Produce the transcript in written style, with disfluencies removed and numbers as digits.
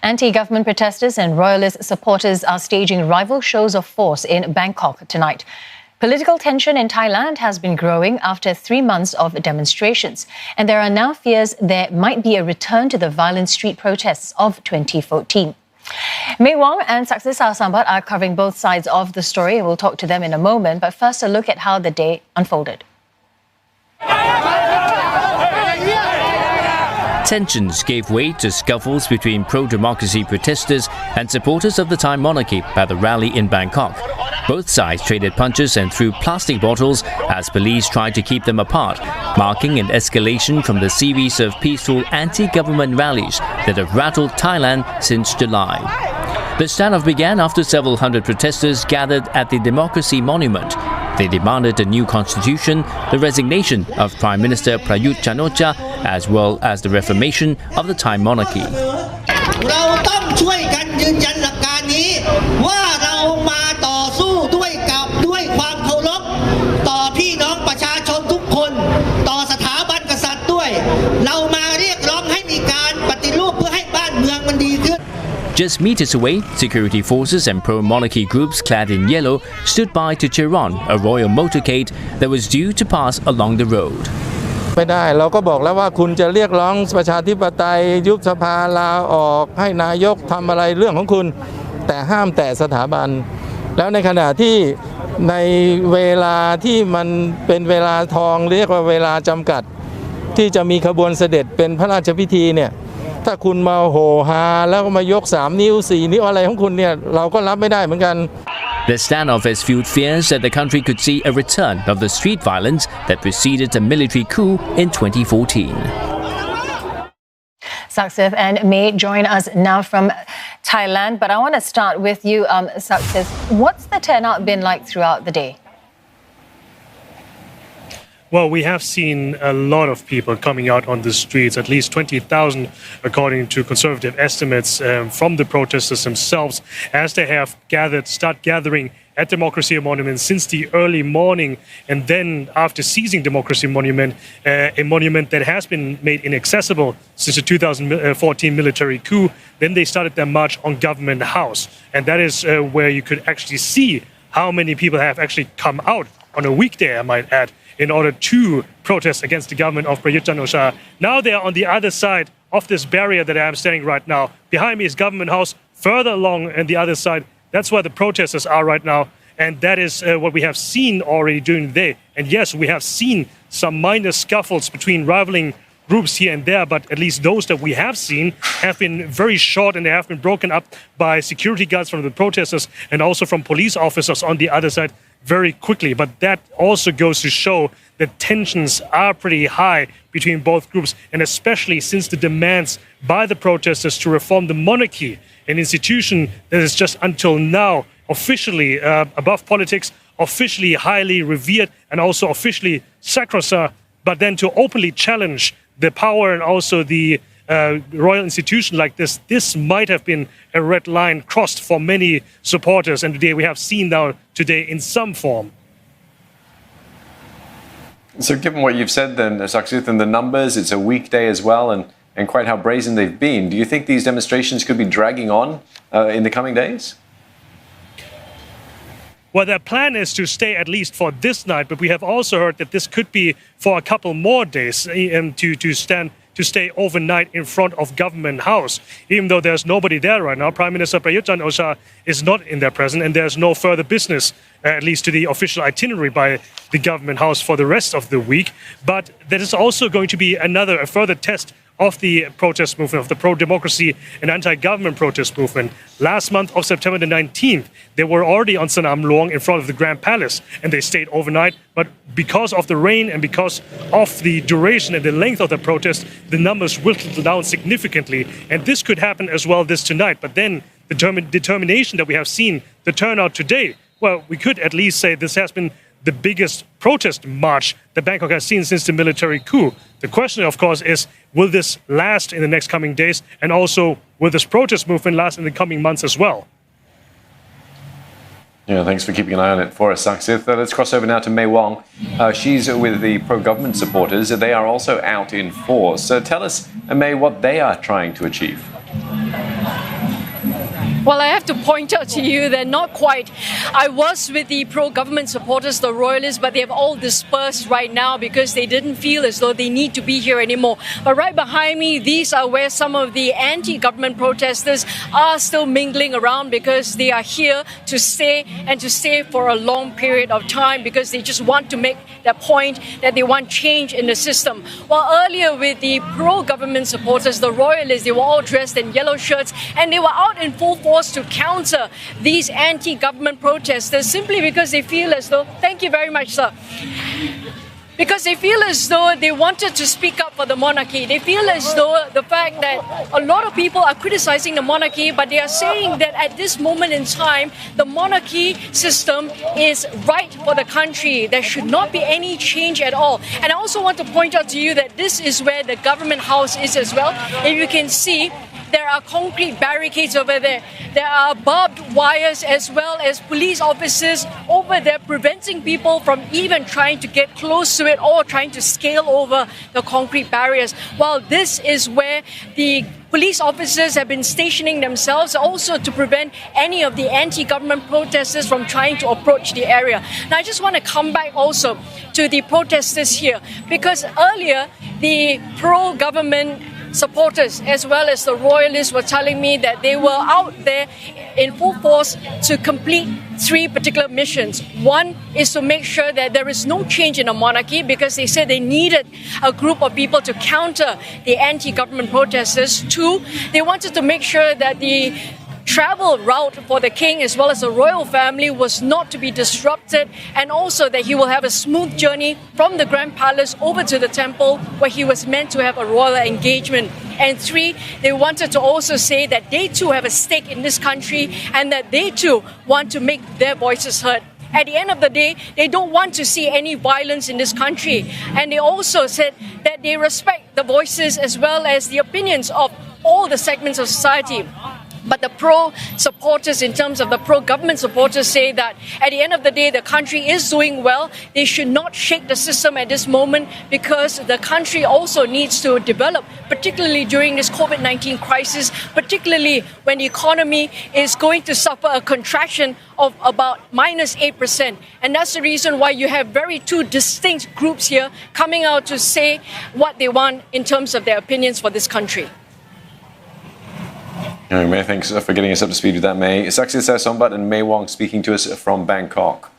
Anti-government protesters and royalist supporters are staging rival shows of force in Bangkok tonight. Political tension in Thailand has been growing after 3 months of demonstrations, and there are now fears there might be a return to the violent street protests of 2014. Mei Wong and Saksisa Sambat are covering both sides of the story, and we'll talk to them in a moment. But first, a look at how the day unfolded. Tensions gave way to scuffles between pro-democracy protesters and supporters of the Thai monarchy at the rally in Bangkok. Both sides traded punches and threw plastic bottles as police tried to keep them apart, marking an escalation from the series of peaceful anti-government rallies that have rattled Thailand since July. The standoff began after several hundred protesters gathered at the Democracy Monument. They demanded a new constitution, the resignation of Prime Minister Prayut Chan-o-cha, as well as the reformation of the Thai monarchy. Just meters away, security forces and pro-monarchy groups clad in yellow stood by to cheer on a royal motorcade that was due to pass along the road. ไม่ได้เราก็บอกแล้วว่าคุณจะเรียกร้องประชาธิปไตยยุบสภาลาออกให้นายกทำอะไรเรื่องของคุณแต่ห้ามแตะสถาบันแล้วในขณะที่ในเวลาที่มันเป็นเวลาทองเรียกว่าเวลาจำกัดที่จะมีขบวนเสด็จเป็นพระราชพิธีเนี่ยถ้าคุณมาโหฮาแล้วก็มายก3 นิ้ว 4 นิ้วอะไรของคุณเนี่ยเราก็รับไม่ได้เหมือนกัน The standoff has fueled fears that the country could see a return of the street violence that preceded a military coup in 2014. Saksif and May join us now from Thailand, but I want to start with you, Saksif. What's the turnout been like throughout the day? Well, we have seen a lot of people coming out on the streets, at least 20,000, according to conservative estimates from the protesters themselves, as they have start gathering at Democracy Monument since the early morning. And then after seizing Democracy Monument, a monument that has been made inaccessible since the 2014 military coup, then they started their march on Government House. And that is where you could actually see how many people have actually come out on a weekday, I might add, in order to protest against the government of Prayut Chan-o-cha. Now they are on the other side of this barrier that I am standing right now. Behind me is Government House. Further along on the other side, that's where the protesters are right now. And that is what we have seen already during the day. And yes, we have seen some minor scuffles between rivaling groups here and there, but at least those that we have seen have been very short, and they have been broken up by security guards from the protesters and also from police officers on the other side very quickly. But that also goes to show that tensions are pretty high between both groups, and especially since the demands by the protesters to reform the monarchy, an institution that is just until now officially above politics, officially highly revered, and also officially sacrosanct, but then to openly challenge the power and also the royal institution like this might have been a red line crossed for many supporters, and today we have seen now today in some form. So given what you've said then, Saksith, and the numbers, it's a weekday as well, and quite how brazen they've been, do you think these demonstrations could be dragging on in the coming days? Well, their plan is to stay at least for this night, but we have also heard that this could be for a couple more days to stay overnight in front of Government House. Even though there's nobody there right now, Prime Minister Prayut Chan-o-cha is not in there present, and there's no further business, at least to the official itinerary by the Government House for the rest of the week. But that is also going to be a further test of the protest movement, of the pro-democracy and anti-government protest movement. Last month of September the 19th, they were already on Sanam Luang in front of the Grand Palace, and they stayed overnight. But because of the rain and because of the duration and the length of the protest, the numbers whittled down significantly. And this could happen as well this tonight. But then the determination that we have seen, the turnout today, well, we could at least say this has been the biggest protest march that Bangkok has seen since the military coup. The question, of course, is will this last in the next coming days? And also, will this protest movement last in the coming months as well? Yeah, thanks for keeping an eye on it for us, Saksith. Let's cross over now to Mei Wong. She's with the pro-government supporters. They are also out in force. So tell us, Mei, what they are trying to achieve. Well, I have to point out to you that not quite. I was with the pro-government supporters, the royalists, but they have all dispersed right now because they didn't feel as though they need to be here anymore. But right behind me, these are where some of the anti-government protesters are still mingling around because they are here to stay and to stay for a long period of time because they just want to make that point that they want change in the system. While earlier with the pro-government supporters, the royalists, they were all dressed in yellow shirts and they were out in full force to counter these anti-government protesters simply because they feel as though, thank you very much, sir, because they feel as though they wanted to speak up for the monarchy. They feel as though the fact that a lot of people are criticizing the monarchy, but they are saying that at this moment in time, the monarchy system is right for the country. There should not be any change at all. And I also want to point out to you that this is where the government house is as well. If you can see, there are concrete barricades over there. There are barbed wires as well as police officers over there preventing people from even trying to get close to it or trying to scale over the concrete barriers. While this is where the police officers have been stationing themselves also to prevent any of the anti-government protesters from trying to approach the area. Now, I just want to come back also to the protesters here because earlier the pro-government supporters as well as the royalists were telling me that they were out there in full force to complete three particular missions. One is to make sure that there is no change in the monarchy because they said they needed a group of people to counter the anti-government protesters. Two, they wanted to make sure that the travel route for the king as well as the royal family was not to be disrupted and also that he will have a smooth journey from the Grand Palace over to the temple where he was meant to have a royal engagement. And three, they wanted to also say that they too have a stake in this country and that they too want to make their voices heard. At the end of the day, they don't want to see any violence in this country. And they also said that they respect the voices as well as the opinions of all the segments of society. But the pro-supporters, in terms of the pro-government supporters, say that at the end of the day, the country is doing well. They should not shake the system at this moment because the country also needs to develop, particularly during this COVID-19 crisis, particularly when the economy is going to suffer a contraction of about -8%. And that's the reason why you have two distinct groups here coming out to say what they want in terms of their opinions for this country. Many thanks for getting us up to speed with that, May. Saksita Sombat and May Wong speaking to us from Bangkok.